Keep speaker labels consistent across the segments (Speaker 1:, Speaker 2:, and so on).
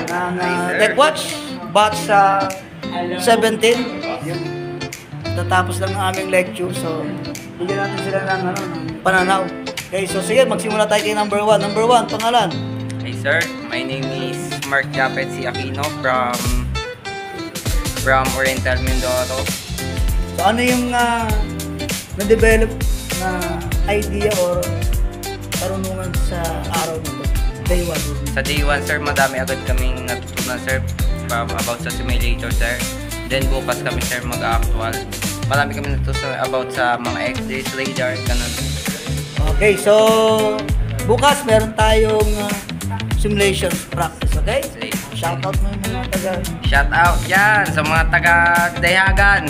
Speaker 1: ng TechWatch batch 17. Yun. Natapos lang ang aming lecture, so bigyan natin sila ng pananaw. Okay, so sige, magsimula tayo kay number 1. Number 1, pangalan?
Speaker 2: Hi sir, my name is Mark Japet C. Aquino from Oriental Mindoro.
Speaker 1: So ano yung na-develop na idea or karunungan sa araw nito? Day 1.
Speaker 2: Sa day 1 sir, madami agad kaming natutunan sir about sa simulator sir. Then bukas kami sir mag-actual. Marami kami natutunan about sa mga X-rays, radar, ganun.
Speaker 1: Okay, so bukas meron tayong simulation practice, okay? Shoutout mo yung mga taga...
Speaker 2: Shout out yan sa mga taga-Dayagan.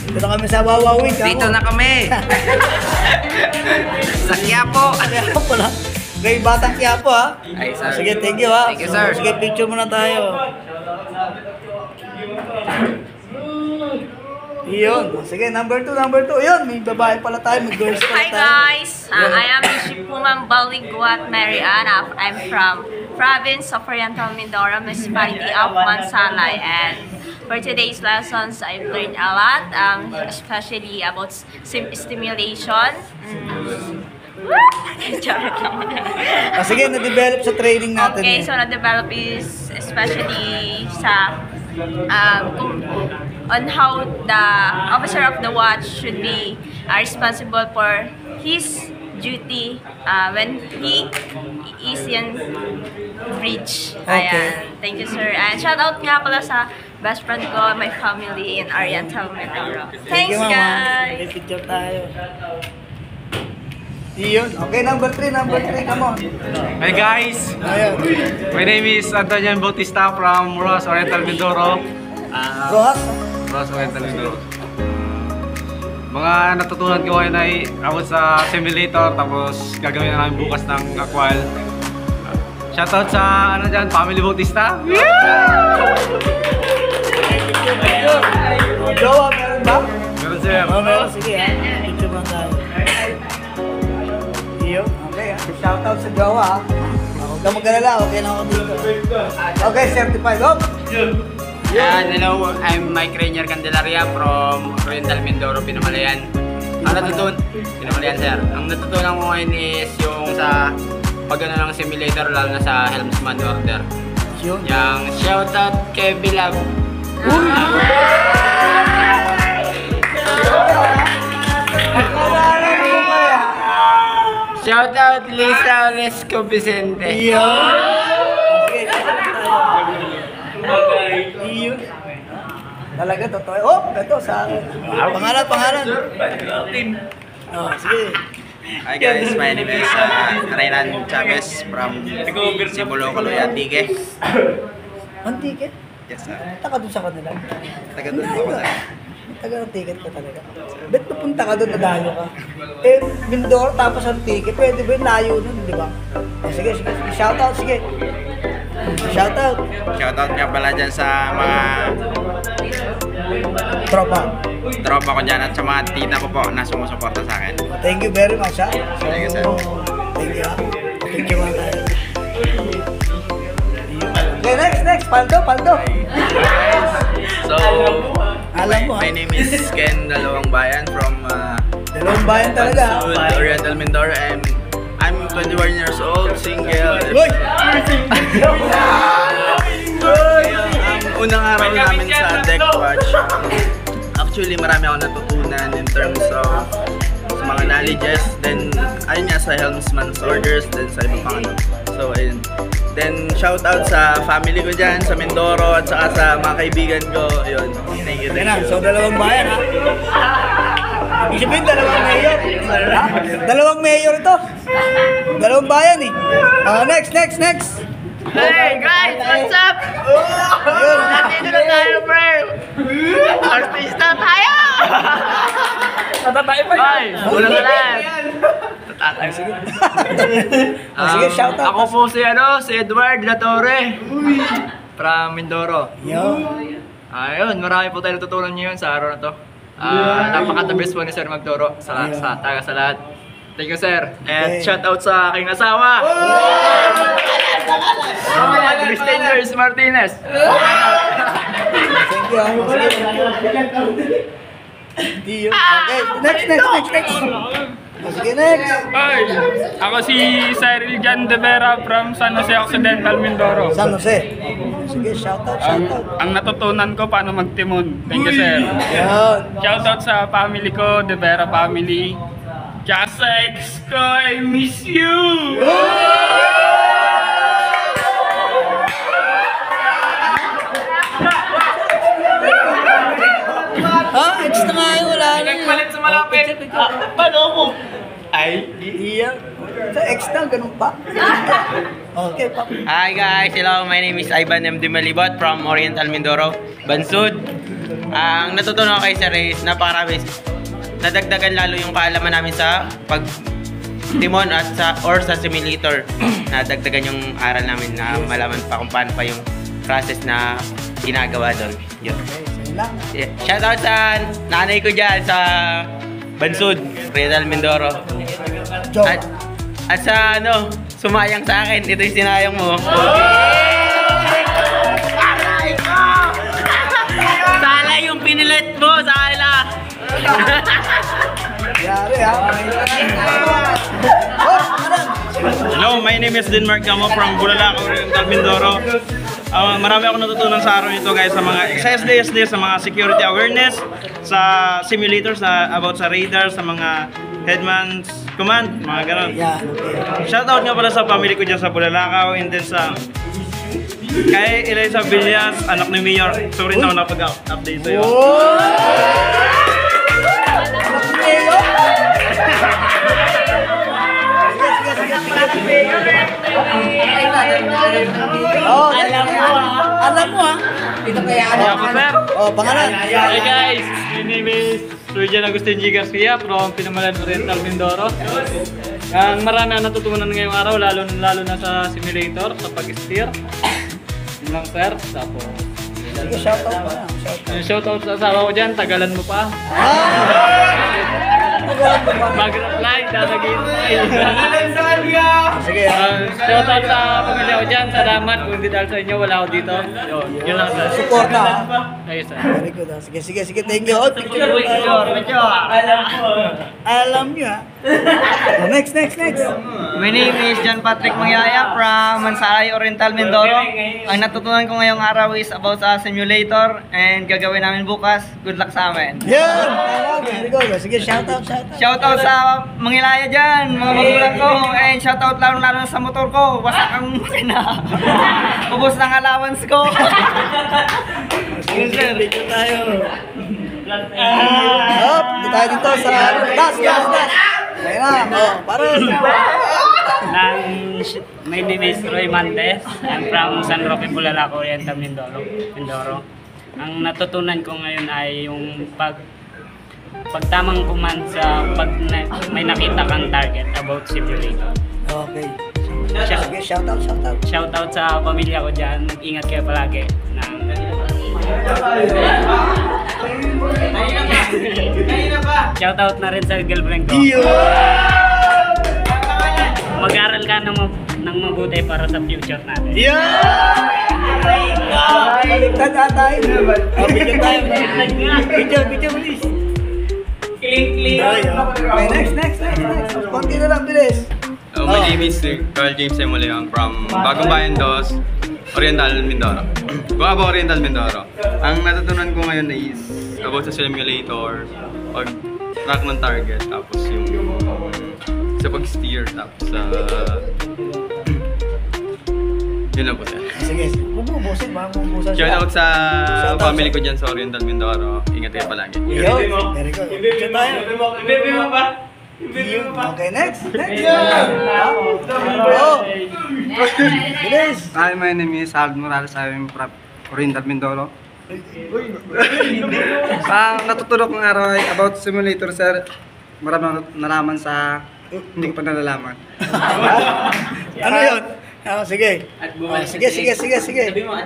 Speaker 1: Dito na kami sa Wawawin.
Speaker 2: Dito na kami. Sa Quiapo.
Speaker 1: Quiapo pala. Okay, Batang Quiapo ha.
Speaker 2: Ay, sir.
Speaker 1: Sige, thank you ha.
Speaker 2: Thank you, sir.
Speaker 1: Sige, picture muna tayo. Iyon. Sige, number 2. Yun, may babae pala tayo, may girls pala
Speaker 3: Hi
Speaker 1: tayo.
Speaker 3: guys, I am Ishipuman Baliguat Mariana. I'm from province of Oriental Mindoro, municipality of Mansalay, and for today's lessons, I've learned a lot, especially about stimulation.
Speaker 1: Sige, na-develop sa training natin.
Speaker 3: Okay, so na-develop is especially sa on how the officer of the watch should be responsible for his duty when he is in bridge.
Speaker 1: Okay.
Speaker 3: Ayan. Thank you, sir. And shout out nga pala sa best friend ko, my family in Oriental Mindoro.
Speaker 1: Thank
Speaker 3: Thanks,
Speaker 1: you, Mama.
Speaker 3: guys!
Speaker 1: May picture tayo. Iyon. Okay, number 3, come on.
Speaker 4: Hi guys,
Speaker 1: Ayan.
Speaker 4: my name is Antonio Bautista from Ross Oriental Mindoro.
Speaker 1: Rojas?
Speaker 4: Ross Oriental Mindoro. Mga natutunan ko ngayon ay about sa simulator, tapos gagawin na namin bukas ng aqual. Shoutout sa family Bautista.
Speaker 1: Jowa, meron ba?
Speaker 4: Meron sir.
Speaker 1: Meron. Sige ha. Picture mo tayo. Iyon. Okay ha. Shoutout sa jowa ha. Huwag ka mag-alala. Okay na ako dito. Okay, certified. Go!
Speaker 5: Hello, I'm Mike Rainier Candelaria from Oriental Mindoro, Pinamalayan. Pinamalayan sir. Ang natutunan ko ngayon is yung sa pag-ano ng simulator, lalo na sa Helmsman order.
Speaker 1: Yun.
Speaker 5: Yung shoutout kay Bilab. Shoutout Lisa Lesco Vicente.
Speaker 1: Iyon. Iyon. Talaga, totoo. Oh, ito sa akin. Pangalan. Oh, sige.
Speaker 2: Hi guys, my name is Reynan Chavez from Sibulo, Caloy, Antique.
Speaker 1: Antique?
Speaker 2: Yes sir.
Speaker 1: Punta ka doon sa kanila.
Speaker 2: Taga doon po ako sir.
Speaker 1: Taga ng ticket ka talaga. Bet pupunta ka doon, nadayo ka. Eh, Mindoro tapos ang ticket. Pwede ba yung layo nun, di ba? Sige. Shoutout, sige. Shoutout.
Speaker 2: Shoutout nga pala dyan sa mga
Speaker 1: Tropa
Speaker 2: ko dyan at sa mga tita ko po na sumusuporta sa akin.
Speaker 1: Thank you very much, ha?
Speaker 2: Thank you, sir.
Speaker 1: Thank you, ha? Thank you, ha? Okay, next. Paldo.
Speaker 2: So,
Speaker 1: Alam mo, ha?
Speaker 2: my name is Ken Dalawang Bayan from
Speaker 1: Dalawang bayan talaga, ha?
Speaker 2: Oriental Mindoro, and I'm 21 years old, single.
Speaker 1: Uy!
Speaker 2: Ang unang araw namin sa TechWatch, actually marami akong natutunan in terms of sa mga knowledges, then ayun nga sa helmsman's orders, then sa iba pang ano. So ayun. Then shout out sa family ko dyan, sa Mindoro, at saka sa mga kaibigan ko. Ayun. Thank you.
Speaker 1: Yan na, so dalawang bayan, ha? Ibig sabihin, dalawang mayor. Ha? Dalawang mayor ito. Dalawang bayan, eh. Next.
Speaker 3: Hey guys, what's up?
Speaker 1: Ayun.
Speaker 3: Nandito na tayo, bro! Artista tayo!
Speaker 4: Tatatay pa yan!
Speaker 3: Una na lang!
Speaker 1: Sige, shout out.
Speaker 4: Ako po si Edward La Torre from Mindoro. Ayun, marami po tayo natutunan ngayon sa araw na to. Napaka-the best po ni Sir magturo sa lahat. Thank you, sir. And
Speaker 1: Okay.
Speaker 4: shout out sa aking asawa.
Speaker 5: Lars Martinez.
Speaker 1: Thank you. Sige. Okay, next. Sige, next.
Speaker 6: Hi! Ako si Cyril Jan De Vera from San Jose Occidental, Mindoro.
Speaker 1: San Jose. Sige, shoutout.
Speaker 6: Ang natutunan ko paano magtimon. Thank you, sir.
Speaker 1: Yan.
Speaker 6: Shoutout sa family ko, De Vera family. Tsaka sa ex ko, I miss you!
Speaker 1: Ha? Extra nga yun, wala na yun.
Speaker 5: Nagpalit sa malapit. Paano mo? Ay.
Speaker 1: Iya. Sa extra, ganun pa. Okay, pa.
Speaker 5: Hi guys, hello. My name is Ivan M. D. Malibot from Oriental Mindoro, Bansud. Ang natutunan ko kay Sir is napakarami. Nadagdagan lalo yung kaalaman namin sa pag-timon at sa simulator. Nadagdagan yung aral namin na malaman pa kung paano pa yung process na ginagawa doon. Yun. Yeah. Shoutout sa nanay ko dyan sa Bansud, Oriental Mindoro. At sa sumayang sa akin, ito yung sinayang mo. Aray ko! Sala yung pinilit mo, sala!
Speaker 1: Yari, ha? Oh,
Speaker 2: Hello, my name is Denmark Gamo from Bulalakaw, Oriental Mindoro. Marami akong natutunan sa araw nito guys sa mga SD, sa mga security awareness, sa simulators, about sa radar, sa mga headman's command, mga ganon.
Speaker 1: Yan.
Speaker 2: Shoutout nga pala sa family ko dyan sa Bulalakaw, and then sa kay Eliza Villas, anak ni Mayor. Sorry na ako napag-update sa'yo.
Speaker 1: Oh, alam mo ha. Ito kaya Oh, pangalan.
Speaker 6: Hi guys! My name is Surgeon Agustin G. Garcia from Pinamalan, Oriental Mindoro. Ang marami ang natutunan ngayong araw, lalo na sa simulator, sa pag-steer. Yun lang sir. Tapos,
Speaker 1: Sige, shoutout pa.
Speaker 6: shoutout sa asawa ko dyan, tagalan mo pa. Mag-reply, dadagin.
Speaker 1: Sige,
Speaker 6: Shoutout sa pamilya ko dyan, salamat. Kung hindi dahil sa inyo, wala ako dito. Yun lang sir.
Speaker 1: Suporta ha.
Speaker 6: Ayos sir.
Speaker 1: Very good ha. Sige, thank you. Oh, picture. Alam nyo ha. Oh, next.
Speaker 7: My name is John Patrick Mangyaya from Mansalay, Oriental Mindoro. Ang natutunan ko ngayong araw is about sa simulator and gagawin namin bukas. Good luck sa amin.
Speaker 1: Yan! Very good. Sige, shoutout.
Speaker 7: Shoutout sa Mangilaya dyan, mga magulang ko. And shoutout lalo sa motor ko. Wasak ang makina. Ubus ng allowance ko.
Speaker 1: Sige, sir. Dito tayo. Dito tayo dito sa last. Kaya na. Oh, parang.
Speaker 6: My name is Roy Mantes. I'm from San Roque, Bulalakaw, Oriental Mindoro. Ang natutunan ko ngayon ay yung pagtamang command sa pag may nakita kang target about simulator.
Speaker 1: Okay. Sige, shoutout.
Speaker 6: Shoutout sa pamilya ko dyan. Ingat kayo palagi. Shoutout na rin sa girlfriend ko. Mag-aral ka ng mabuti para sa future natin.
Speaker 1: Baliktad tayo. Picture tayo. Picture please.
Speaker 6: Kling.
Speaker 1: Okay, next. Konti na lang, bilis.
Speaker 8: My name is Carl James Emuleon from Bagong Bayan 2, Oriental Mindoro. Guaba Oriental Mindoro. Ang natutunan ko ngayon is about sa simulator, pag-track ng target, tapos yung sa pag-steer, tapos sa yun lang po sir.
Speaker 1: Sige, bumubusin.
Speaker 8: Shout out sa family ko dyan sa Oriental Mindoro. Ingat kayo palagi.
Speaker 1: Yo, very good. Picture tayo.
Speaker 6: Ibebe mo ba?
Speaker 1: Okay, next. Oh. Bilis.
Speaker 4: Hi, my name is Aldo Morales. I'm from Oriental Mindoro. Ang natutunan kong araw ay about simulator, sir. Maraming nalaman sa hindi ko pa nalalaman.
Speaker 1: Ano yun? Sige. Sige.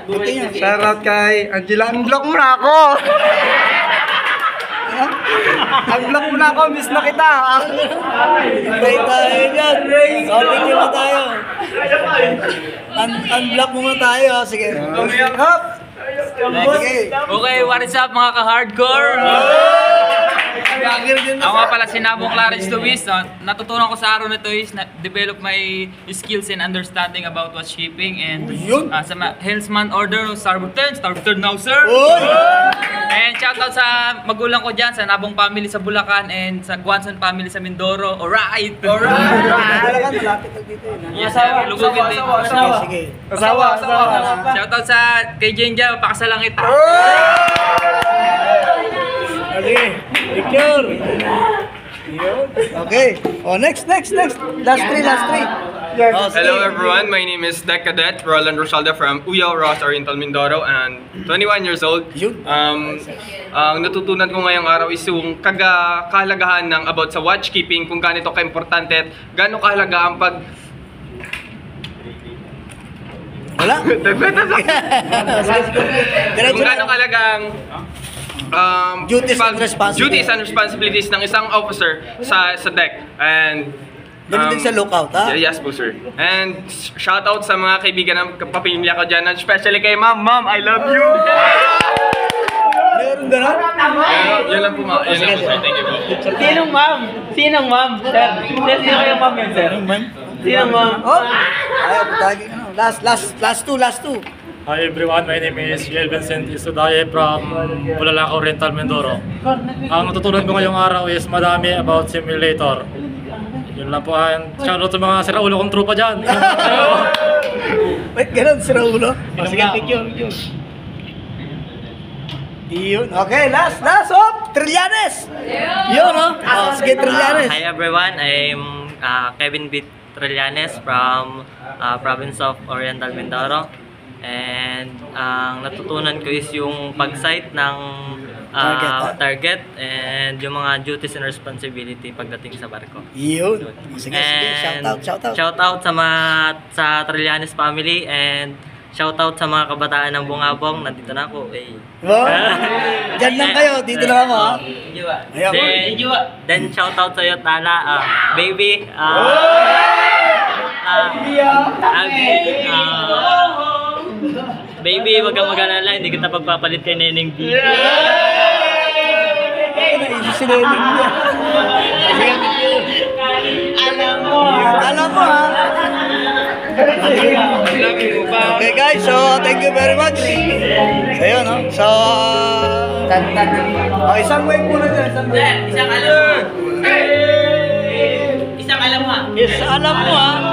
Speaker 1: Continue.
Speaker 4: Shoutout kay Angela. Unblock mo na ako! Unblock mo na ako, miss na kita!
Speaker 1: Pray tayo dyan. Picture na tayo. Unblock mo muna tayo. Sige. Hop! Sige.
Speaker 9: Okay, what is up mga ka-hardcore? Ako nga pala si Nabong Clarence Luis. Natutunan ko sa araw na ito is develop my skills and understanding about what's shipping and sa Hellsman Order, Starboard 10 now sir! And shoutout sa magulang ko dyan, sa Nabong family sa Bulacan and sa Guanson family sa Mindoro. Alright! Yes sir, lugubin din.
Speaker 1: Sige.
Speaker 7: Asawa.
Speaker 9: Shoutout sa kay Jenja, pakasalang kita.
Speaker 1: Okay. Picture. Okay. Oh, next. Last three. Oh,
Speaker 8: Hello everyone, my name is Deck Cadet Roland Rosalda from Uyaw Ross, Oriental Mindoro, and 21 years old. Ang natutunan ko ngayong araw is yung kahalagahan ng about sa watchkeeping, kung gaano ito ka-importante at gaano kahalaga ang
Speaker 1: Wala.
Speaker 8: kung gaano kahalagang
Speaker 1: Duties and responsibilities.
Speaker 8: Duties and responsibilities ng isang officer sa deck. And
Speaker 1: Ganun din sa lookout, ha?
Speaker 8: yes po sir. And shoutout sa mga kaibigan ng kapamilya ko dyan, and especially kay Ma'am, I love you!
Speaker 1: Meron gano'n?
Speaker 8: Yun lang po sir, thank you po.
Speaker 7: Sinong ma'am? Sir, sino kayong ma'am yun, sir? Sinong ma'am?
Speaker 1: Oh! Ayaw, putagin. Last two.
Speaker 10: Hi everyone, my name is Yel Vincent Isudaye from Bulalakaw, Oriental Mindoro. Ang natutunan ko ngayong araw is madami about simulator. Yun lang po, shoutout sa mga siraulo kong trupa dyan.
Speaker 1: Wait, ganun, siraulo? Sige, picture. Yun. Okay, last. Trillanes! Yun, no? Sige, Trillanes.
Speaker 11: Hi everyone, I'm Kevin B. Trillanes from province of Oriental Mindoro. And ang natutunan ko is yung pag-sight ng target and yung mga duties and responsibility pagdating sa barko.
Speaker 1: Yun. Sige,
Speaker 11: Shoutout sa Trillanes family and shoutout sa mga kabataan ng Bungabong. Nandito na ako.
Speaker 1: Oh, dyan lang kayo, dito lang ako, ha?
Speaker 11: Then shoutout sa iyo, Tala, baby. Baby, wag kang mag-alala, hindi kita pagpapalit kay Neneng D.
Speaker 1: Si Neneng D. Alam mo, ha? Okay guys, so thank you very much. So yun, no? So, isang wave muna dyan,
Speaker 11: Isang alam mo ha.
Speaker 1: Yes, alam mo, ha?